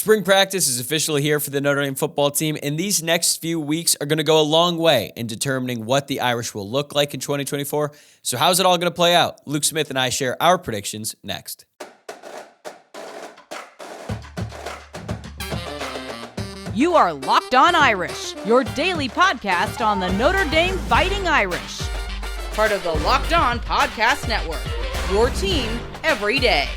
Spring practice is officially here for the Notre Dame football team, and these next few weeks are going to go a long way in determining what the Irish will look like in 2024. So how's it all going to play out? Luke Smith and I share our predictions next. You are Locked On Irish, your daily podcast on the Notre Dame Fighting Irish. Part of the Locked On Podcast Network, your team every day.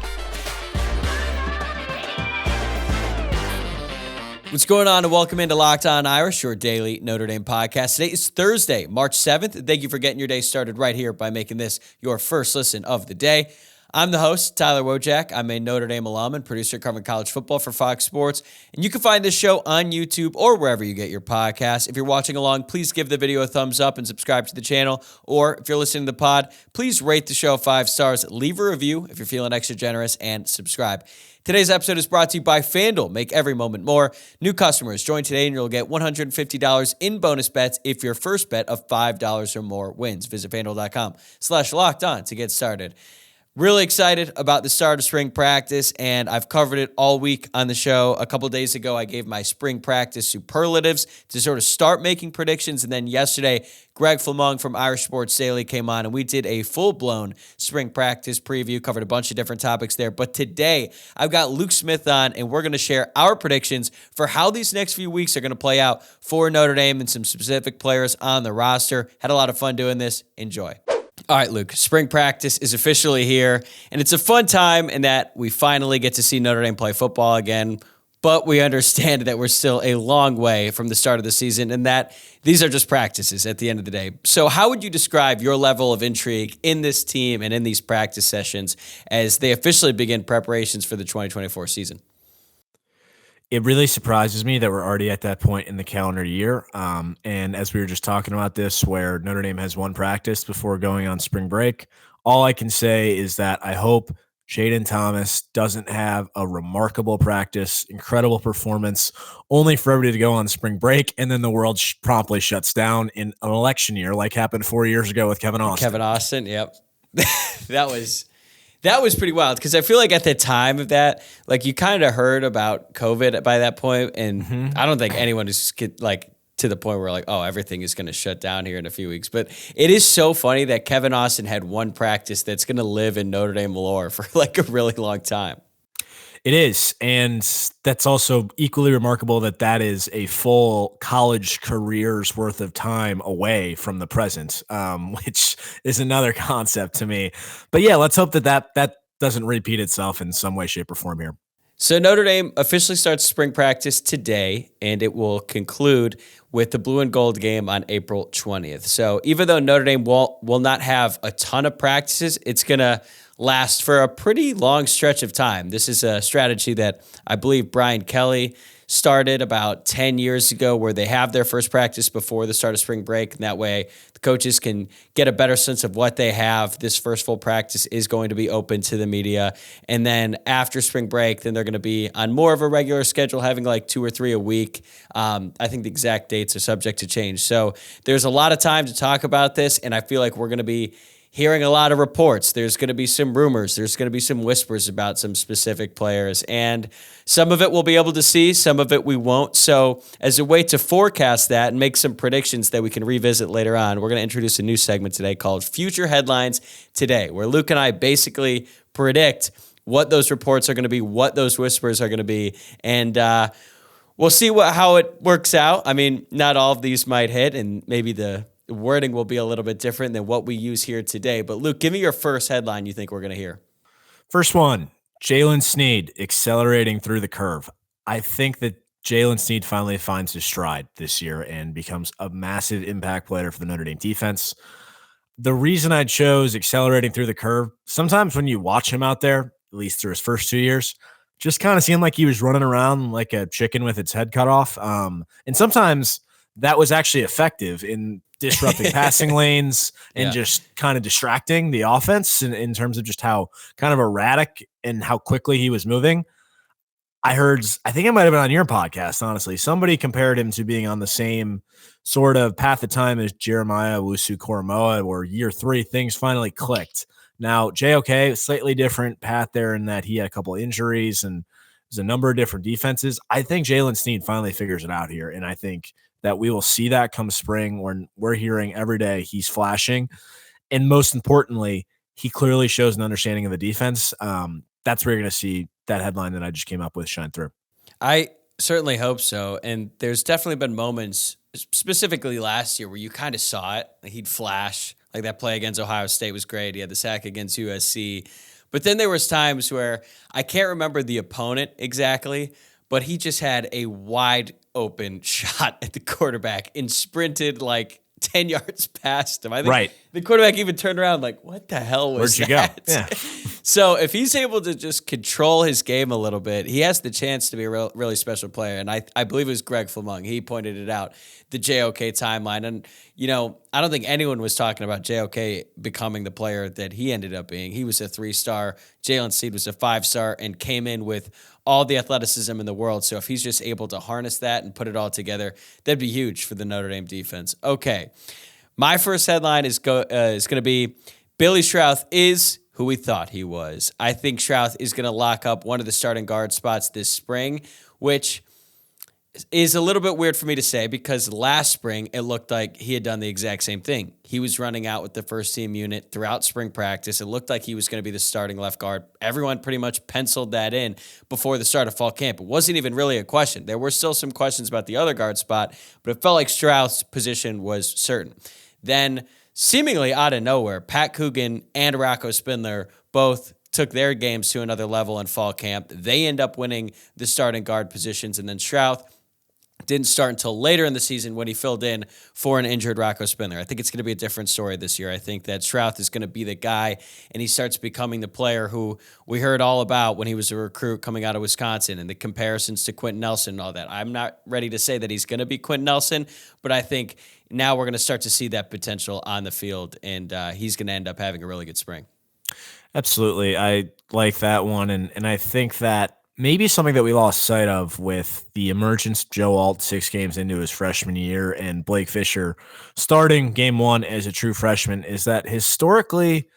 What's going on, and welcome into Locked On Irish, your daily Notre Dame podcast. Today is Thursday, March 7th. Thank you for getting your day started right here by making this your first listen of the day. I'm the host, Tyler Wojciak. I'm a Notre Dame alum and producer covering college football for Fox Sports. And you can find this show on YouTube or wherever you get your podcasts. If you're watching along, please give the video a thumbs up and subscribe to the channel. Or if you're listening to the pod, please rate the show 5 stars, leave a review if you're feeling extra generous, and subscribe. Today's episode is brought to you by FanDuel. Make every moment more. New customers, join today and you'll get $150 in bonus bets if your first bet of $5 or more wins. Visit FanDuel.com/lockedon to get started. Really excited about the start of spring practice, and I've covered it all week on the show. A couple days ago, I gave my spring practice superlatives to sort of start making predictions, and then yesterday, Greg Flamong from Irish Sports Daily came on, and we did a full-blown spring practice preview, covered a bunch of different topics there. But today, I've got Luke Smith on, and we're going to share our predictions for how these next few weeks are going to play out for Notre Dame and some specific players on the roster. Had a lot of fun doing this. Enjoy. All right, Luke, spring practice is officially here, and it's a fun time in that we finally get to see Notre Dame play football again, but we understand that we're still a long way from the start of the season and that these are just practices at the end of the day. So how would you describe your level of intrigue in this team and in these practice sessions as they officially begin preparations for the 2024 season? It really surprises me that we're already at that point in the calendar year. And as we were just talking about this, where Notre Dame has one practice before going on spring break, all I can say is that I hope Jaden Thomas doesn't have a remarkable practice, incredible performance, only for everybody to go on spring break, and then the world promptly shuts down in an election year like happened 4 years ago with Kevin Austin. Kevin Austin, yep. That was pretty wild because I feel like at the time of that, like you kind of heard about COVID by that point, and I don't think anyone is like to the point where like, oh, everything is going to shut down here in a few weeks. But it is so funny that Kevin Austin had one practice that's going to live in Notre Dame lore for like a really long time. It is, and that's also equally remarkable that is a full college career's worth of time away from the present, which is another concept to me. But yeah, let's hope that doesn't repeat itself in some way, shape, or form here. So Notre Dame officially starts spring practice today, and it will conclude with the blue and gold game on April 20th. So even though Notre Dame will not have a ton of practices, it's going to last for a pretty long stretch of time. This is a strategy that I believe Brian Kelly started about 10 years ago, where they have their first practice before the start of spring break. And that way the coaches can get a better sense of what they have. This first full practice is going to be open to the media. And then after spring break, then they're going to be on more of a regular schedule, having like 2 or 3 a week. I think the exact dates are subject to change. So there's a lot of time to talk about this. And I feel like we're going to be hearing a lot of reports. There's going to be some rumors. There's going to be some whispers about some specific players. And some of it we'll be able to see, some of it we won't. So as a way to forecast that and make some predictions that we can revisit later on, we're going to introduce a new segment today called Future Headlines Today, where Luke and I basically predict what those reports are going to be, what those whispers are going to be. And we'll see how it works out. I mean, not all of these might hit, and maybe the wording will be a little bit different than what we use here today. But Luke, give me your first headline you think we're going to hear. First one, Jalen Sneed accelerating through the curve. I think that Jalen Sneed finally finds his stride this year and becomes a massive impact player for the Notre Dame defense. The reason I chose accelerating through the curve, sometimes when you watch him out there, at least through his first 2 years, just kind of seemed like he was running around like a chicken with its head cut off. And sometimes that was actually effective in disrupting passing lanes and just kind of distracting the offense in terms of just how kind of erratic and how quickly he was moving. I think it might have been on your podcast, honestly. Somebody compared him to being on the same sort of path of time as Jeremiah Owusu-Koramoah, where year 3, things finally clicked. Now, JOK, slightly different path there in that he had a couple injuries and There's a number of different defenses. I think Jalen Snead finally figures it out here, and I think that we will see that come spring when we're hearing every day he's flashing. And most importantly, he clearly shows an understanding of the defense. That's where you're going to see that headline that I just came up with shine through. I certainly hope so. And there's definitely been moments, specifically last year, where you kind of saw it. Like he'd flash. Like that play against Ohio State was great. He had the sack against USC. But then there was times where I can't remember the opponent exactly, but he just had a wide open shot at the quarterback and sprinted like 10 yards past him. I think the quarterback even turned around like, what the hell was Where'd that? You go? Yeah. So if he's able to just control his game a little bit, he has the chance to be a really special player. And I believe it was Greg Flamung. He pointed it out, the JOK timeline. And, I don't think anyone was talking about JOK becoming the player that he ended up being. He was a 3-star. Jalen Snead was a 5-star and came in with all the athleticism in the world. So if he's just able to harness that and put it all together, that'd be huge for the Notre Dame defense. Okay. My first headline is going to be Billy Schrauth is who we thought he was. I think Schrauth is going to lock up one of the starting guard spots this spring, which is a little bit weird for me to say because last spring it looked like he had done the exact same thing. He was running out with the first team unit throughout spring practice. It looked like he was going to be the starting left guard. Everyone pretty much penciled that in before the start of fall camp. It wasn't even really a question. There were still some questions about the other guard spot, but it felt like Schrauth's position was certain. Then, seemingly out of nowhere, Pat Coogan and Rocco Spindler both took their games to another level in fall camp. They end up winning the starting guard positions, and then Schrauth didn't start until later in the season when he filled in for an injured Rocco Spindler. I think it's going to be a different story this year. I think that Schrauth is going to be the guy, and he starts becoming the player who we heard all about when he was a recruit coming out of Wisconsin and the comparisons to Quentin Nelson and all that. I'm not ready to say that he's going to be Quentin Nelson, but I think now we're going to start to see that potential on the field, and he's going to end up having a really good spring. Absolutely. I like that one, and I think that maybe something that we lost sight of with the emergence of Joe Alt 6 games into his freshman year and Blake Fisher starting game one as a true freshman is that historically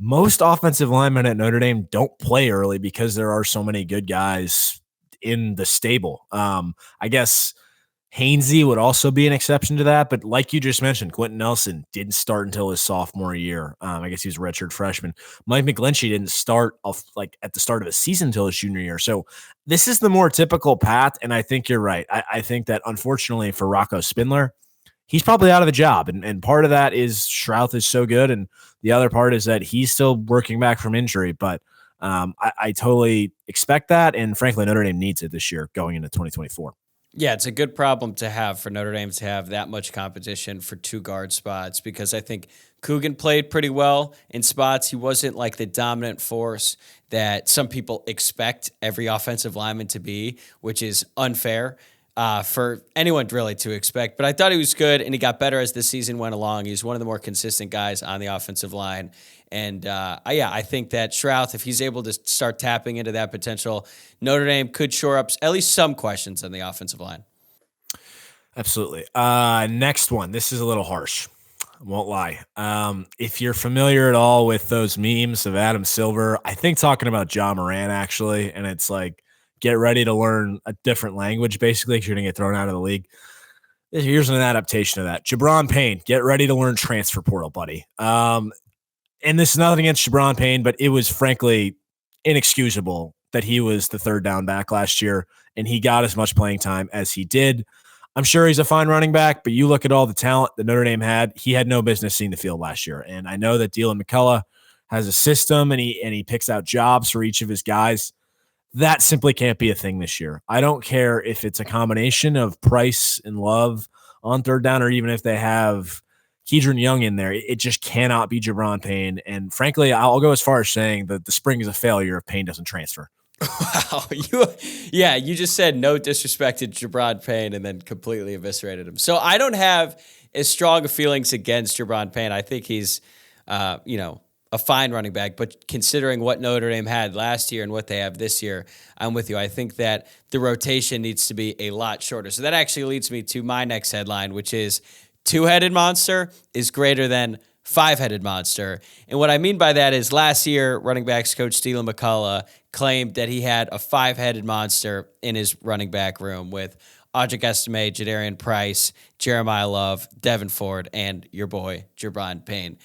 most offensive linemen at Notre Dame don't play early because there are so many good guys in the stable. I guess Hainsey would also be an exception to that, but like you just mentioned, Quentin Nelson didn't start until his sophomore year. I guess he was a redshirt freshman. Mike McGlinchey didn't start off like at the start of the season until his junior year. So this is the more typical path, and I think you're right. I think that unfortunately for Rocco Spindler, he's probably out of a job, and part of that is Schrauth is so good, and the other part is that he's still working back from injury. But I totally expect that, and frankly, Notre Dame needs it this year going into 2024. Yeah, it's a good problem to have for Notre Dame to have that much competition for two guard spots because I think Coogan played pretty well in spots. He wasn't like the dominant force that some people expect every offensive lineman to be, which is unfair for anyone really to expect. But I thought he was good, and he got better as the season went along. He's one of the more consistent guys on the offensive line. And, I think that Schrauth, if he's able to start tapping into that potential, Notre Dame could shore up at least some questions on the offensive line. Absolutely. Next one. This is a little harsh. I won't lie. If you're familiar at all with those memes of Adam Silver, I think talking about Ja Morant, actually, and it's like, get ready to learn a different language, basically, because you're going to get thrown out of the league. Here's an adaptation of that. Jabron Payne, get ready to learn transfer portal, buddy. And this is nothing against Jabron Payne, but it was frankly inexcusable that he was the third down back last year and he got as much playing time as he did. I'm sure he's a fine running back, but you look at all the talent that Notre Dame had, he had no business seeing the field last year. And I know that Dylan McCullough has a system and he picks out jobs for each of his guys. That simply can't be a thing this year. I don't care if it's a combination of Price and Love on third down or even if they have Kedron Young in there. It just cannot be Jabron Payne. And frankly, I'll go as far as saying that the spring is a failure if Payne doesn't transfer. Wow. You just said no disrespect to Jabron Payne and then completely eviscerated him. So I don't have as strong feelings against Jabron Payne. I think he's, a fine running back, but considering what Notre Dame had last year and what they have this year, I'm with you. I think that the rotation needs to be a lot shorter. So that actually leads me to my next headline, which is two-headed monster is greater than five-headed monster. And what I mean by that is last year, running backs coach Steven McCullough claimed that he had a five-headed monster in his running back room with Wojciak Estime, Jadarian Price, Jeremiah Love, Devin Ford, and your boy, Jabron Payne.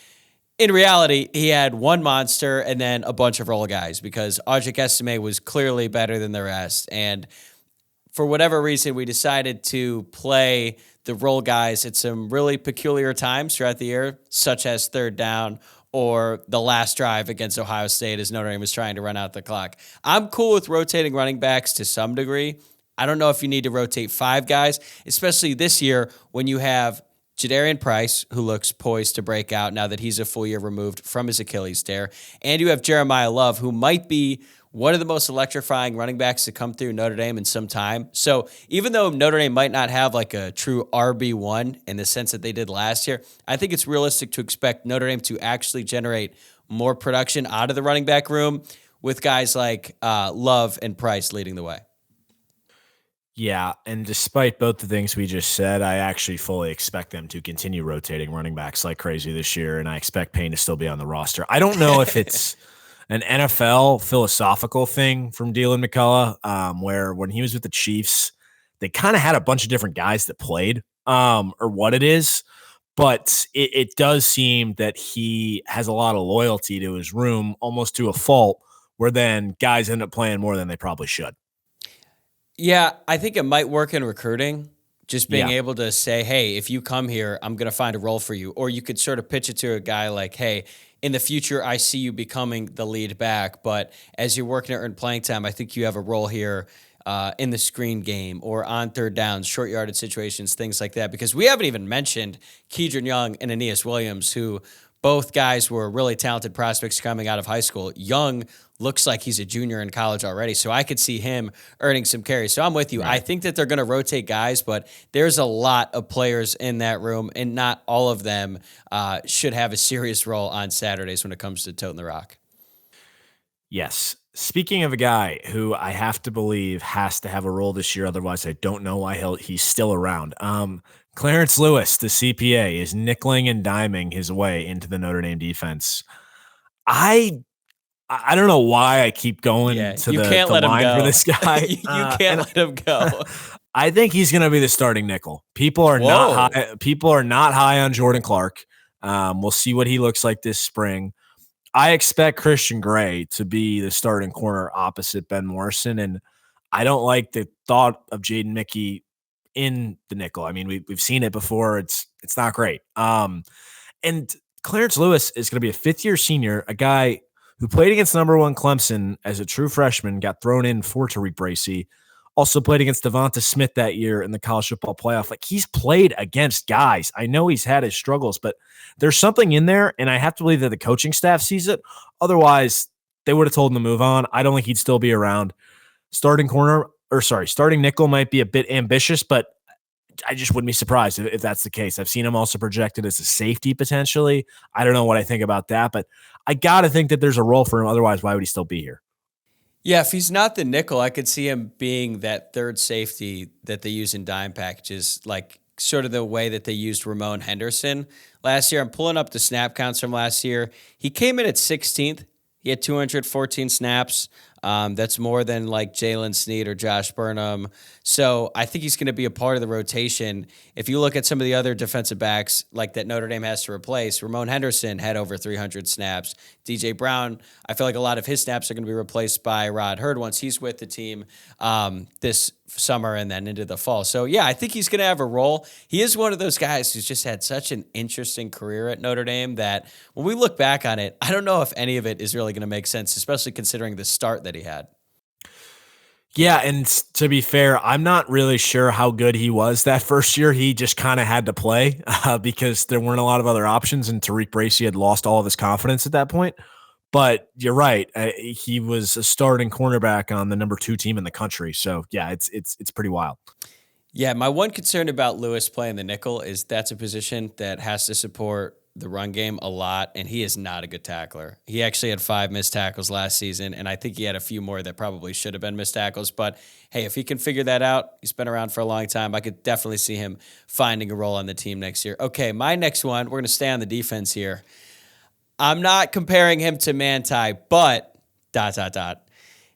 In reality, he had one monster and then a bunch of role guys because Wojciak Estime was clearly better than the rest. And for whatever reason, we decided to play the role guys at some really peculiar times throughout the year, such as third down or the last drive against Ohio State as Notre Dame was trying to run out the clock. I'm cool with rotating running backs to some degree. I don't know if you need to rotate five guys, especially this year when you have Jadarian Price, who looks poised to break out now that he's a full year removed from his Achilles tear, and you have Jeremiah Love, who might be one of the most electrifying running backs to come through Notre Dame in some time. So even though Notre Dame might not have like a true RB1 in the sense that they did last year, I think it's realistic to expect Notre Dame to actually generate more production out of the running back room with guys like Love and Price leading the way. Yeah, and despite both the things we just said, I actually fully expect them to continue rotating running backs like crazy this year, and I expect Payne to still be on the roster. I don't know if it's an NFL philosophical thing from Dylan McCullough, where when he was with the Chiefs, they kind of had a bunch of different guys that played, or what it is, but it does seem that he has a lot of loyalty to his room, almost to a fault, where then guys end up playing more than they probably should. Yeah, I think it might work in recruiting, just being able to say, hey, if you come here, I'm going to find a role for you. Or you could sort of pitch it to a guy like, hey, in the future, I see you becoming the lead back, but as you're working to earn playing time, I think you have a role here in the screen game or on third downs, short yardage situations, things like that. Because we haven't even mentioned Keedron Young and Aeneas Williams, who both guys were really talented prospects coming out of high school. Young looks like he's a junior in college already, so I could see him earning some carries. So I'm with you. Right. I think that they're going to rotate guys, but there's a lot of players in that room, and not all of them should have a serious role on Saturdays when it comes to toting the rock. Yes. Speaking of a guy who I have to believe has to have a role this year, otherwise I don't know why he's still around. Clarence Lewis, the CPA, is nickeling and diming his way into the Notre Dame defense. I don't know why I keep going to the line for this guy. You can't let him go. I think he's going to be the starting nickel. People are not high on Jordan Clark. We'll see what he looks like this spring. I expect Christian Gray to be the starting corner opposite Ben Morrison, and I don't like the thought of Jaden Mickey in the nickel. I mean, we've seen it before. It's not great. And Clarence Lewis is going to be a fifth-year senior, a guy who played against number one Clemson as a true freshman, got thrown in for Tariq Bracy, also played against Devonta Smith that year in the college football playoff. Like, he's played against guys. I know he's had his struggles, but there's something in there, and I have to believe that the coaching staff sees it. Otherwise, they would have told him to move on. I don't think he'd still be around. Starting nickel might be a bit ambitious, but I just wouldn't be surprised if that's the case. I've seen him also projected as a safety potentially. I don't know what I think about that, but I got to think that there's a role for him. Otherwise, why would he still be here? Yeah, if he's not the nickel, I could see him being that third safety that they use in dime packages, like sort of the way that they used Ramon Henderson last year. I'm pulling up the snap counts from last year. He came in at 16th. He had 214 snaps. That's more than like Jalen Snead or Josh Burnham. So I think he's going to be a part of the rotation. If you look at some of the other defensive backs like that Notre Dame has to replace, Ramon Henderson had over 300 snaps. DJ Brown, I feel like a lot of his snaps are going to be replaced by Rod Hurd once he's with the team this summer and then into the fall. So yeah, I think he's going to have a role. He is one of those guys who's just had such an interesting career at Notre Dame that when we look back on it, I don't know if any of it is really going to make sense, especially considering the start that he had. Yeah, and to be fair, I'm not really sure how good he was that first year. He just kind of had to play because there weren't a lot of other options, and Tariq Bracy had lost all of his confidence at that point. But you're right. He was a starting cornerback on the number 2 team in the country. So, yeah, it's pretty wild. Yeah, my one concern about Lewis playing the nickel is that's a position that has to support the run game a lot, and he is not a good tackler. He actually had 5 missed tackles last season, and I think he had a few more that probably should have been missed tackles. But hey, if he can figure that out, he's been around for a long time. I could definitely see him finding a role on the team next year. Okay, my next one, we're going to stay on the defense here. I'm not comparing him to Manti, but ...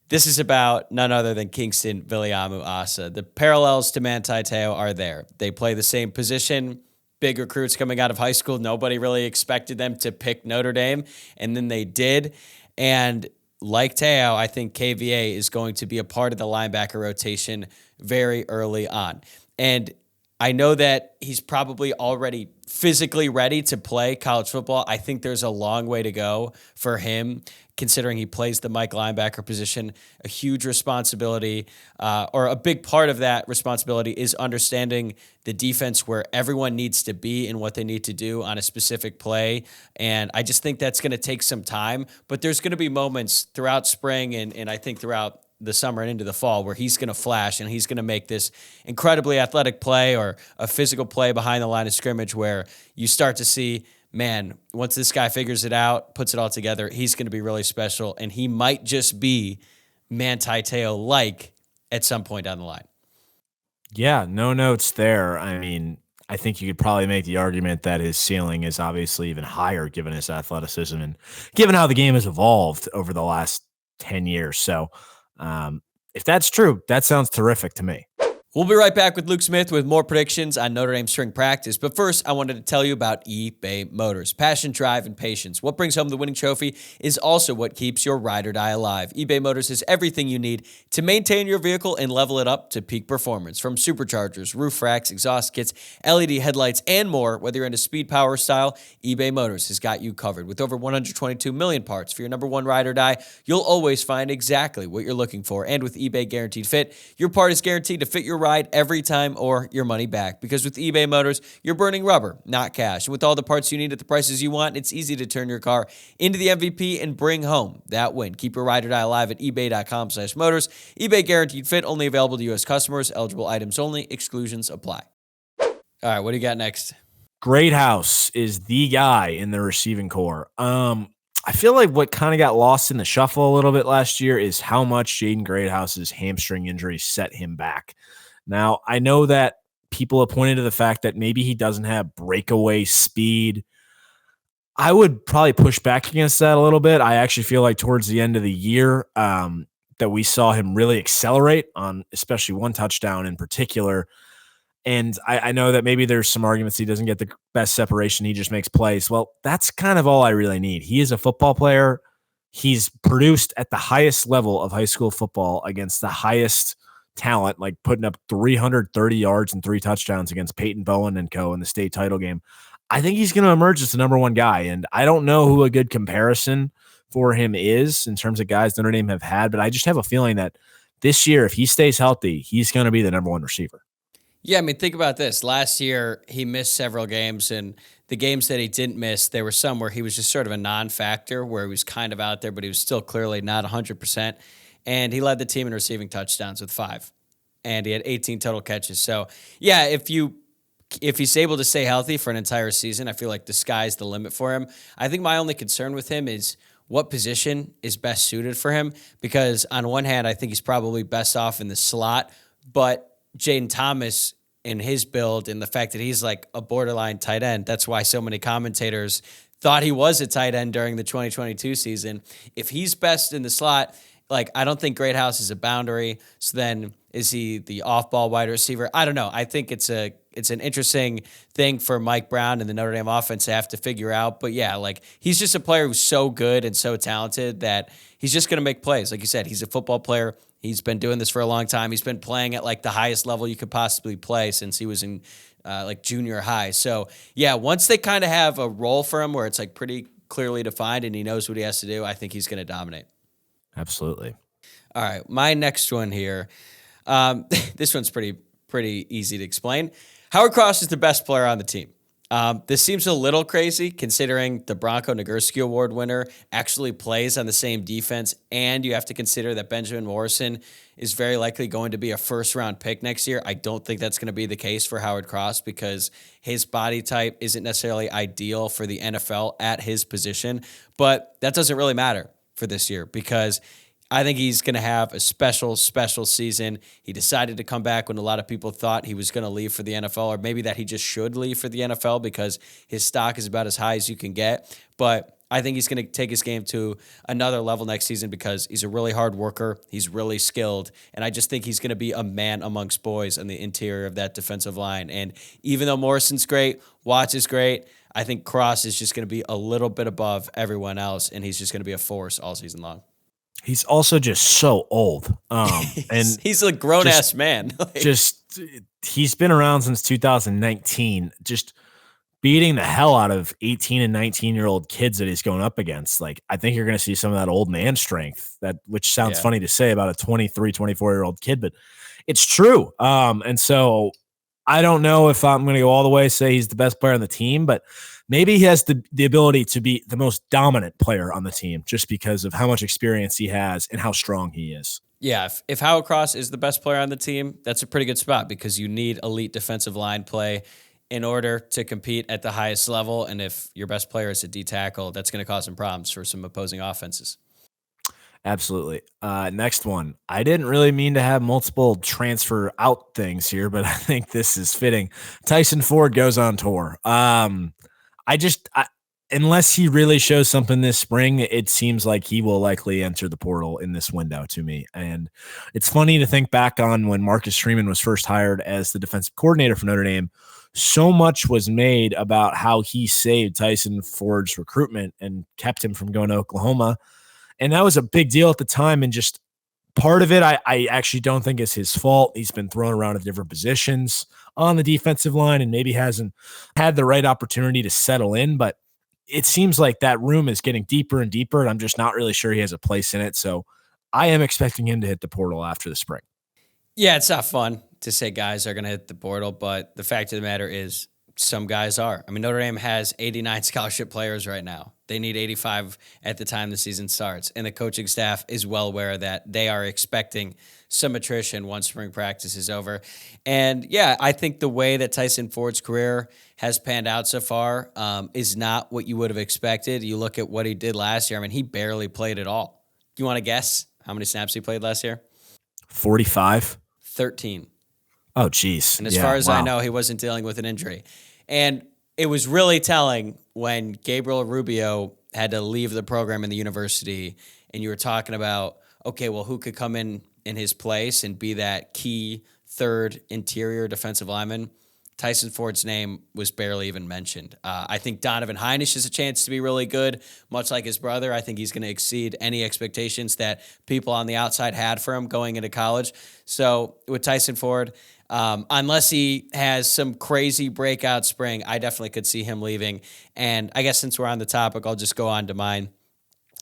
This is about none other than Kingston Viliamu Asa. The parallels to Manti Te'o are there. They play the same position. Big recruits coming out of high school. Nobody really expected them to pick Notre Dame, and then they did. And like Te'o, I think KVA is going to be a part of the linebacker rotation very early on. And I know that he's probably already physically ready to play college football. I think there's a long way to go for him, considering he plays the Mike linebacker position. A huge responsibility, or a big part of that responsibility, is understanding the defense where everyone needs to be and what they need to do on a specific play. And I just think that's going to take some time, but there's going to be moments throughout spring and I think throughout the summer and into the fall where he's going to flash and he's going to make this incredibly athletic play or a physical play behind the line of scrimmage where you start to see, man, once this guy figures it out, puts it all together, he's going to be really special, and he might just be Manti Te'o-like at some point down the line. Yeah, no notes there. I mean, I think you could probably make the argument that his ceiling is obviously even higher given his athleticism and given how the game has evolved over the last 10 years. So if that's true, that sounds terrific to me. We'll be right back with Luke Smith with more predictions on Notre Dame spring practice. But first, I wanted to tell you about eBay Motors. Passion, drive, and patience. What brings home the winning trophy is also what keeps your ride or die alive. eBay Motors has everything you need to maintain your vehicle and level it up to peak performance. From superchargers, roof racks, exhaust kits, LED headlights, and more. Whether you're into speed, power, style, eBay Motors has got you covered. With over 122 million parts for your number one ride or die, you'll always find exactly what you're looking for. And with eBay Guaranteed Fit, your part is guaranteed to fit your ride every time or your money back. Because with eBay Motors, you're burning rubber, not cash. And with all the parts you need at the prices you want, it's easy to turn your car into the MVP and bring home that win. Keep your ride or die alive at ebay.com/motors. eBay Guaranteed Fit, only available to U.S. customers. Eligible items only. Exclusions apply. All right, what do you got next? Greathouse is the guy in the receiving core. I feel like what kind of got lost in the shuffle a little bit last year is how much Jaden Greathouse's hamstring injury set him back. Now, I know that people have pointed to the fact that maybe he doesn't have breakaway speed. I would probably push back against that a little bit. I actually feel like towards the end of the year that we saw him really accelerate on especially one touchdown in particular. And I know that maybe there's some arguments he doesn't get the best separation. He just makes plays. Well, that's kind of all I really need. He is a football player. He's produced at the highest level of high school football against the highest talent, like putting up 330 yards and 3 touchdowns against Peyton Bowen and co. in the state title game. I think he's going to emerge as the number one guy. And I don't know who a good comparison for him is in terms of guys Notre Dame have had, but I just have a feeling that this year, if he stays healthy, he's going to be the number one receiver. Yeah, I mean, think about this. Last year, he missed several games, and the games that he didn't miss, there were some where he was just sort of a non-factor, where he was kind of out there, but he was still clearly not 100%. And he led the team in receiving touchdowns with 5. And he had 18 total catches. So, yeah, if he's able to stay healthy for an entire season, I feel like the sky's the limit for him. I think my only concern with him is what position is best suited for him, because on one hand, I think he's probably best off in the slot, but Jaden Thomas in his build and the fact that he's like a borderline tight end, that's why so many commentators thought he was a tight end during the 2022 season. If he's best in the slot, like, I don't think Greathouse is a boundary. So then is he the off-ball wide receiver? I don't know. I think it's an interesting thing for Mike Brown and the Notre Dame offense to have to figure out. But yeah, like, he's just a player who's so good and so talented that he's just going to make plays. Like you said, he's a football player. He's been doing this for a long time. He's been playing at like the highest level you could possibly play since he was in like junior high. So yeah, once they kind of have a role for him where it's like pretty clearly defined and he knows what he has to do, I think he's going to dominate. Absolutely. All right, my next one here. This one's pretty easy to explain. Howard Cross is the best player on the team. This seems a little crazy considering the Bronco Nagurski Award winner actually plays on the same defense, and you have to consider that Benjamin Morrison is very likely going to be a first-round pick next year. I don't think that's going to be the case for Howard Cross because his body type isn't necessarily ideal for the NFL at his position, but that doesn't really matter for this year because I think he's going to have a special season. He decided to come back when a lot of people thought he was going to leave for the NFL, or maybe that he just should leave for the NFL because his stock is about as high as you can get. But I think he's going to take his game to another level next season because he's a really hard worker. He's really skilled. And I just think he's going to be a man amongst boys on the interior of that defensive line. And even though Morrison's great, Watts is great, I think Cross is just going to be a little bit above everyone else, and he's just going to be a force all season long. He's also just so old. And he's a grown-ass man. He's been around since 2019, just beating the hell out of 18 and 19-year-old kids that he's going up against. Like, I think you're going to see some of that old man strength, which sounds funny to say about a 23, 24-year-old kid, but it's true. And so I don't know if I'm going to go all the way, say he's the best player on the team, but maybe he has the ability to be the most dominant player on the team just because of how much experience he has and how strong he is. Yeah, if Howard Cross is the best player on the team, that's a pretty good spot because you need elite defensive line play in order to compete at the highest level. And if your best player is a D tackle, that's going to cause some problems for some opposing offenses. Absolutely. Next one. I didn't really mean to have multiple transfer out things here, but I think this is fitting. Tyson Ford goes on tour. Unless he really shows something this spring, it seems like he will likely enter the portal in this window to me. And it's funny to think back on when Marcus Freeman was first hired as the defensive coordinator for Notre Dame. So much was made about how he saved Tyson Ford's recruitment and kept him from going to Oklahoma. And that was a big deal at the time. And just part of it, I actually don't think is his fault. He's been thrown around at different positions on the defensive line and maybe hasn't had the right opportunity to settle in. But it seems like that room is getting deeper and deeper, and I'm just not really sure he has a place in it. So I am expecting him to hit the portal after the spring. Yeah, it's not fun to say guys are going to hit the portal, but the fact of the matter is some guys are. I mean, Notre Dame has 89 scholarship players right now. They need 85 at the time the season starts, and the coaching staff is well aware that they are expecting some attrition once spring practice is over. And yeah, I think the way that Tyson Ford's career has panned out so far is not what you would have expected. You look at what he did last year. I mean, he barely played at all. Do you want to guess how many snaps he played last year? 45? 13. Oh, geez. And as far as I know, he wasn't dealing with an injury. And it was really telling when Gabriel Rubio had to leave the program in the university, and you were talking about, okay, well, who could come in his place and be that key third interior defensive lineman? Tyson Ford's name was barely even mentioned. I think Donovan Heinisch has a chance to be really good, much like his brother. I think he's going to exceed any expectations that people on the outside had for him going into college. So with Tyson Ford, unless he has some crazy breakout spring, I definitely could see him leaving. And I guess since we're on the topic, I'll just go on to mine.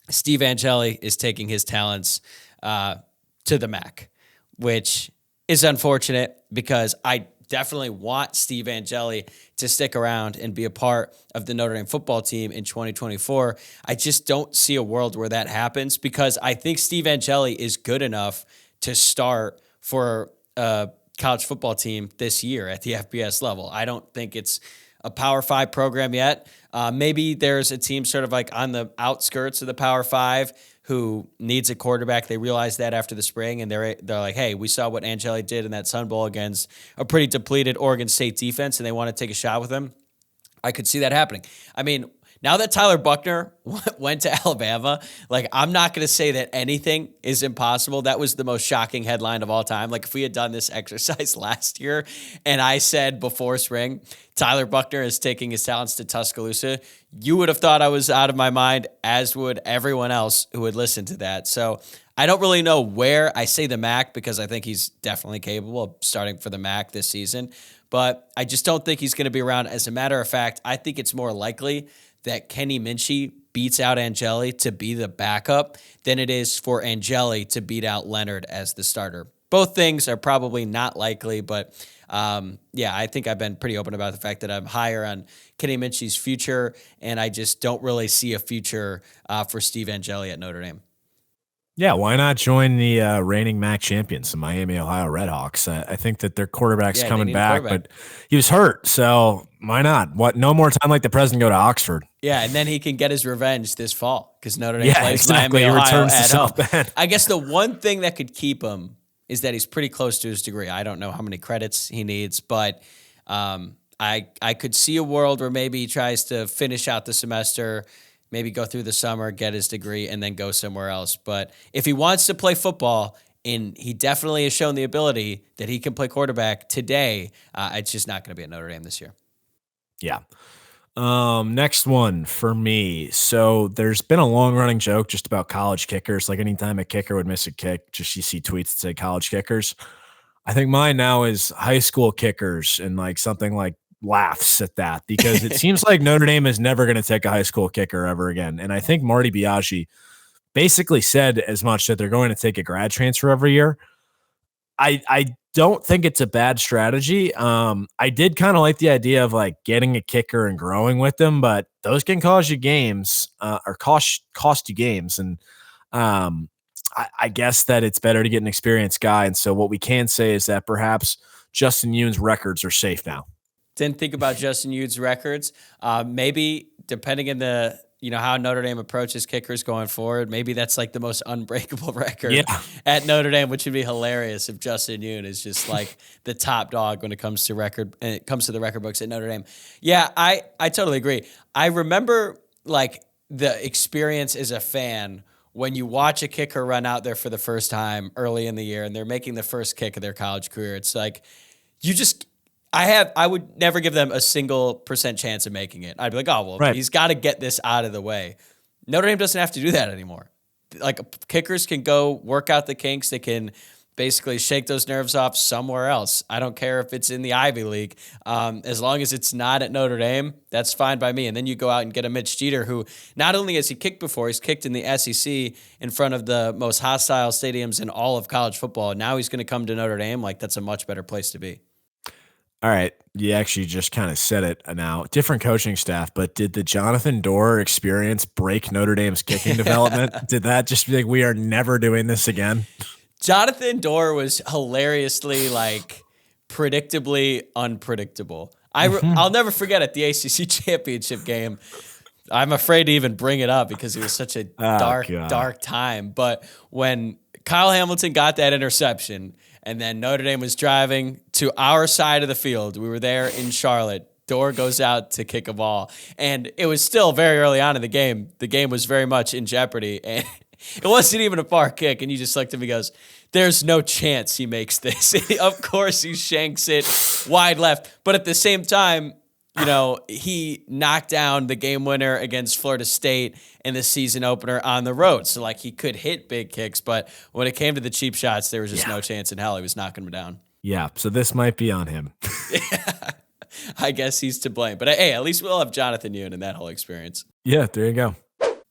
Steve Angeli is taking his talents to the MAC, which is unfortunate because I definitely want Steve Angeli to stick around and be a part of the Notre Dame football team in 2024. I just don't see a world where that happens because I think Steve Angeli is good enough to start for a college football team this year at the FBS level. I don't think it's a Power 5 program yet. Maybe there's a team sort of like on the outskirts of the Power 5 who needs a quarterback. They realized that after the spring, and they're like, hey, we saw what Angeli did in that Sun Bowl against a pretty depleted Oregon State defense, and they want to take a shot with him. I could see that happening. I mean, now that Tyler Buchner went to Alabama, like, I'm not going to say that anything is impossible. That was the most shocking headline of all time. Like, if we had done this exercise last year and I said before spring, Tyler Buchner is taking his talents to Tuscaloosa, you would have thought I was out of my mind, as would everyone else who would listen to that. So I don't really know where. I say the MAC because I think he's definitely capable of starting for the MAC this season, but I just don't think he's going to be around. As a matter of fact, I think it's more likely that Kenny Minchey beats out Angeli to be the backup than it is for Angeli to beat out Leonard as the starter. Both things are probably not likely, but I think I've been pretty open about the fact that I'm higher on Kenny Minchie's future, and I just don't really see a future for Steve Angeli at Notre Dame. Yeah, why not join the reigning MAC champions, the Miami, Ohio Redhawks? I think that their quarterback's coming back, but he was hurt, so why not? No more time like the president go to Oxford. Yeah, and then he can get his revenge this fall because Notre Dame plays exactly. Miami, Ohio returns at to home. South Bend. I guess the one thing that could keep him is that he's pretty close to his degree. I don't know how many credits he needs, but I could see a world where maybe he tries to finish out the semester, maybe go through the summer, get his degree, and then go somewhere else. But if he wants to play football, and he definitely has shown the ability that he can play quarterback today, it's just not going to be at Notre Dame this year. Yeah. Next one for me. So there's been a long running joke just about college kickers. Like anytime a kicker would miss a kick, just you see tweets that say college kickers. I think mine now is high school kickers and like something like laughs at that because it seems like Notre Dame is never going to take a high school kicker ever again. And I think Marty Biaggi basically said as much that they're going to take a grad transfer every year. I don't think it's a bad strategy. I did kind of like the idea of like getting a kicker and growing with them, but those can cause you games or cost you games. And I guess that it's better to get an experienced guy. And so what we can say is that perhaps Justin Yoon's records are safe now. Didn't think about Justin Yoon's records. Maybe depending on the how Notre Dame approaches kickers going forward, maybe that's like the most unbreakable record at Notre Dame, which would be hilarious if Justin Yoon is just like the top dog when it comes to the record books at Notre Dame. Yeah, I totally agree. I remember like the experience as a fan when you watch a kicker run out there for the first time early in the year and they're making the first kick of their college career. It's like I would never give them a single % chance of making it. I'd be like, oh, well, He's got to get this out of the way. Notre Dame doesn't have to do that anymore. Like kickers can go work out the kinks. They can basically shake those nerves off somewhere else. I don't care if it's in the Ivy League. As long as it's not at Notre Dame, that's fine by me. And then you go out and get a Mitch Jeter who not only has he kicked before, he's kicked in the SEC in front of the most hostile stadiums in all of college football. Now he's going to come to Notre Dame. Like that's a much better place to be. All right. You actually just kind of said it now. Different coaching staff, but did the Jonathan Doerer experience break Notre Dame's kicking development? Did that just be like, we are never doing this again? Jonathan Doerer was hilariously, like, predictably unpredictable. I'll never forget at the ACC championship game. I'm afraid to even bring it up because it was such a dark time. But when Kyle Hamilton got that interception and then Notre Dame was driving to our side of the field, we were there in Charlotte. Doerer goes out to kick a ball. And it was still very early on in the game. The game was very much in jeopardy. And it wasn't even a far kick. And you just looked at him and goes, there's no chance he makes this. Of course he shanks it wide left. But at the same time, he knocked down the game winner against Florida State in the season opener on the road. So, like, he could hit big kicks, but when it came to the cheap shots, there was just no chance in hell he was knocking them down. Yeah, so this might be on him. I guess he's to blame. But, hey, at least we'll have Jonathan Yoon in that whole experience. Yeah, there you go.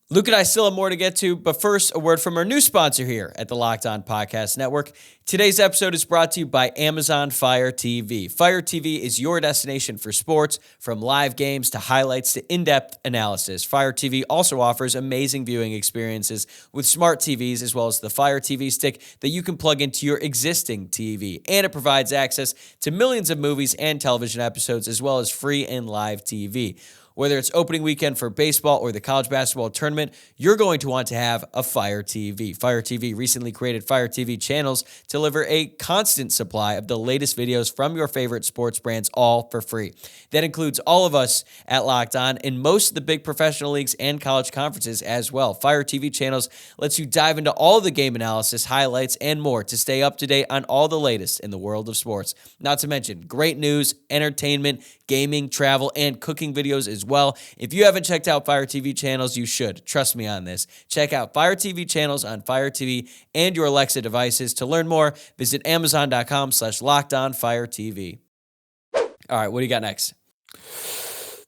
Luke and I still have more to get to, but first, a word from our new sponsor here at the Locked On Podcast Network. Today's episode is brought to you by Amazon Fire TV. Fire TV is your destination for sports, from live games to highlights to in-depth analysis. Fire TV also offers amazing viewing experiences with smart TVs, as well as the Fire TV stick that you can plug into your existing TV. And it provides access to millions of movies and television episodes, as well as free and live TV. Whether it's opening weekend for baseball or the college basketball tournament, you're going to want to have a Fire TV. Fire TV recently created Fire TV channels to deliver a constant supply of the latest videos from your favorite sports brands, all for free. That includes all of us at Locked On and most of the big professional leagues and college conferences as well. Fire TV channels lets you dive into all the game analysis, highlights, and more to stay up to date on all the latest in the world of sports. Not to mention great news, entertainment, gaming, travel, and cooking videos as well. If you haven't checked out Fire TV channels, you should. Trust me on this. Check out Fire TV channels on Fire TV and your Alexa devices. To learn more, visit Amazon.com/LockedOnFireTV. All right, what do you got next?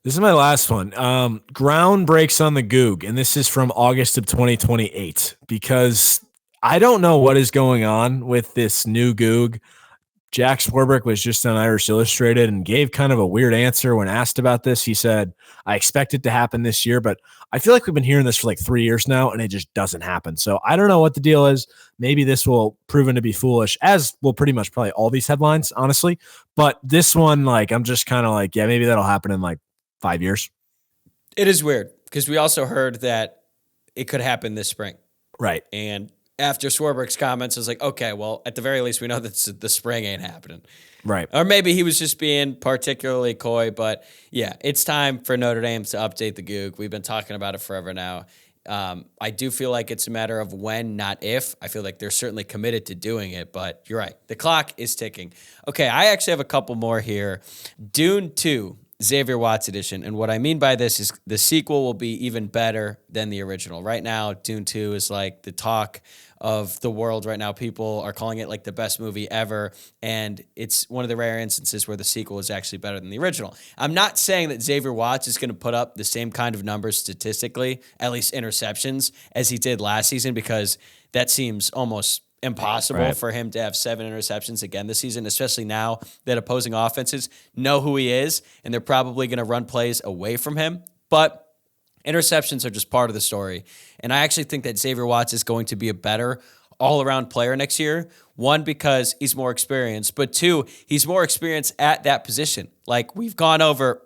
This is my last one. Ground breaks on the Goog, and this is from August of 2028, because I don't know what is going on with this new Goog. Jack Swarbrick was just on Irish Illustrated and gave kind of a weird answer when asked about this. He said, I expect it to happen this year, but I feel like we've been hearing this for like 3 years now, and it just doesn't happen. So I don't know what the deal is. Maybe this will proven to be foolish, as will pretty much probably all these headlines, honestly. But this one, like, I'm just kind of like, yeah, maybe that'll happen in like 5 years. It is weird because we also heard that it could happen this spring. Right. And after Swarbrick's comments, I was like, okay, well, at the very least, we know that the spring ain't happening. Right. Or maybe he was just being particularly coy. But, yeah, it's time for Notre Dame to update the Goog. We've been talking about it forever now. I do feel like it's a matter of when, not if. I feel like they're certainly committed to doing it. But you're right. The clock is ticking. Okay, I actually have a couple more here. Dune 2. Xavier Watts edition. And what I mean by this is the sequel will be even better than the original. Right now, Dune 2 is like the talk of the world right now. People are calling it like the best movie ever. And it's one of the rare instances where the sequel is actually better than the original. I'm not saying that Xavier Watts is going to put up the same kind of numbers statistically, at least interceptions, as he did last season, because that seems almost impossible for him to have 7 interceptions again this season, especially now that opposing offenses know who he is, and they're probably going to run plays away from him. But interceptions are just part of the story. And I actually think that Xavier Watts is going to be a better all-around player next year. One, because he's more experienced, but two, he's more experienced at that position. Like, we've gone over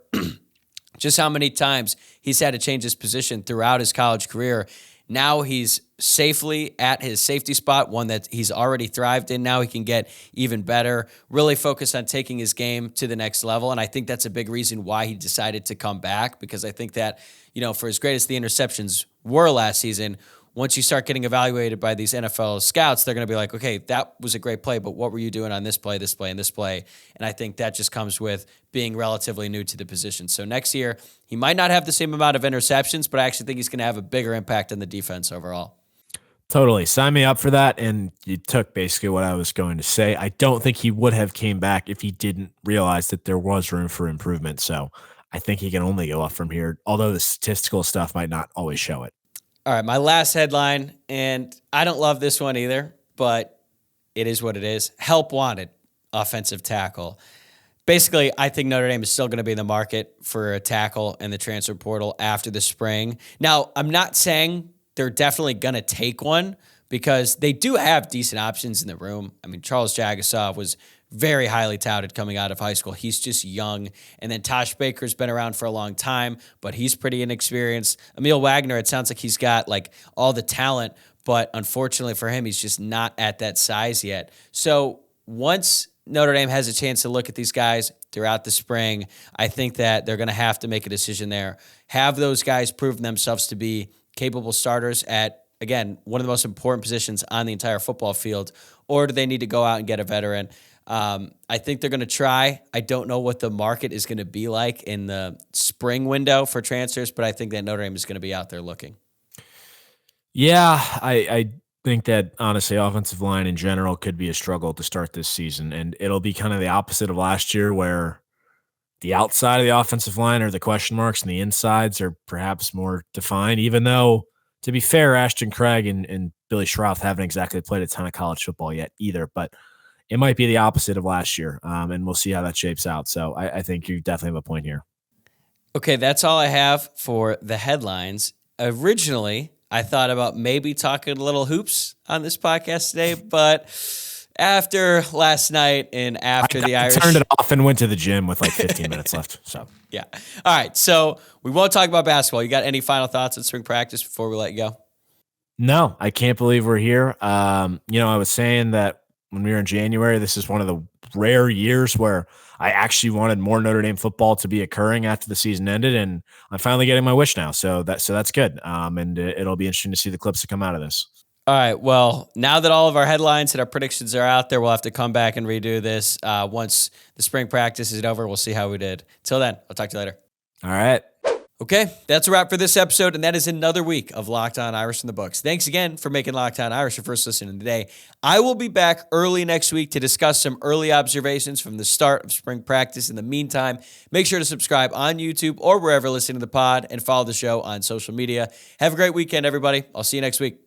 just how many times he's had to change his position throughout his college career. Now he's safely at his safety spot, one that he's already thrived in. Now he can get even better, really focus on taking his game to the next level. And I think that's a big reason why he decided to come back, because I think that, you know, for as great as the interceptions were last season, once you start getting evaluated by these NFL scouts, they're going to be like, okay, that was a great play, but what were you doing on this play, this play, and this play? And I think that just comes with being relatively new to the position. So next year, he might not have the same amount of interceptions, but I actually think he's going to have a bigger impact on the defense overall. Totally. Sign me up for that. And you took basically what I was going to say. I don't think he would have came back if he didn't realize that there was room for improvement. So I think he can only go up from here, although the statistical stuff might not always show it. All right, my last headline, and I don't love this one either, but it is what it is. Help wanted, offensive tackle. Basically, I think Notre Dame is still going to be in the market for a tackle in the transfer portal after the spring. Now, I'm not saying they're definitely going to take one, because they do have decent options in the room. I mean, Charles Jagasov was very highly touted coming out of high school. He's just young. And then Tosh Baker's been around for a long time, but he's pretty inexperienced. Emil Wagner, it sounds like he's got like all the talent, but unfortunately for him, he's just not at that size yet. So once Notre Dame has a chance to look at these guys throughout the spring, I think that they're going to have to make a decision there. Have those guys proven themselves to be capable starters at, again, one of the most important positions on the entire football field, or do they need to go out and get a veteran? I think they're going to try. I don't know what the market is going to be like in the spring window for transfers, but I think that Notre Dame is going to be out there looking. Yeah, I think that, honestly, offensive line in general could be a struggle to start this season, and it'll be kind of the opposite of last year, where the outside of the offensive line are the question marks and the insides are perhaps more defined, even though, to be fair, Ashton Craig and Billy Schroth haven't exactly played a ton of college football yet either, but it might be the opposite of last year, and we'll see how that shapes out. So I think you definitely have a point here. Okay, that's all I have for the headlines. Originally, I thought about maybe talking a little hoops on this podcast today, but after last night and after the Irish, turned it off and went to the gym with like 15 minutes left. So yeah. All right, so we won't talk about basketball. You got any final thoughts on spring practice before we let you go? No, I can't believe we're here. I was saying that when we were in January, this is one of the rare years where I actually wanted more Notre Dame football to be occurring after the season ended, and I'm finally getting my wish now. So that's good. And it'll be interesting to see the clips that come out of this. All right. Well, now that all of our headlines and our predictions are out there, we'll have to come back and redo this once the spring practice is over. We'll see how we did. Till then, I'll talk to you later. All right. Okay, that's a wrap for this episode, and that is another week of Locked On Irish in the books. Thanks again for making Locked On Irish your first listen today. I will be back early next week to discuss some early observations from the start of spring practice. In the meantime, make sure to subscribe on YouTube or wherever listening to the pod, and follow the show on social media. Have a great weekend, everybody. I'll see you next week.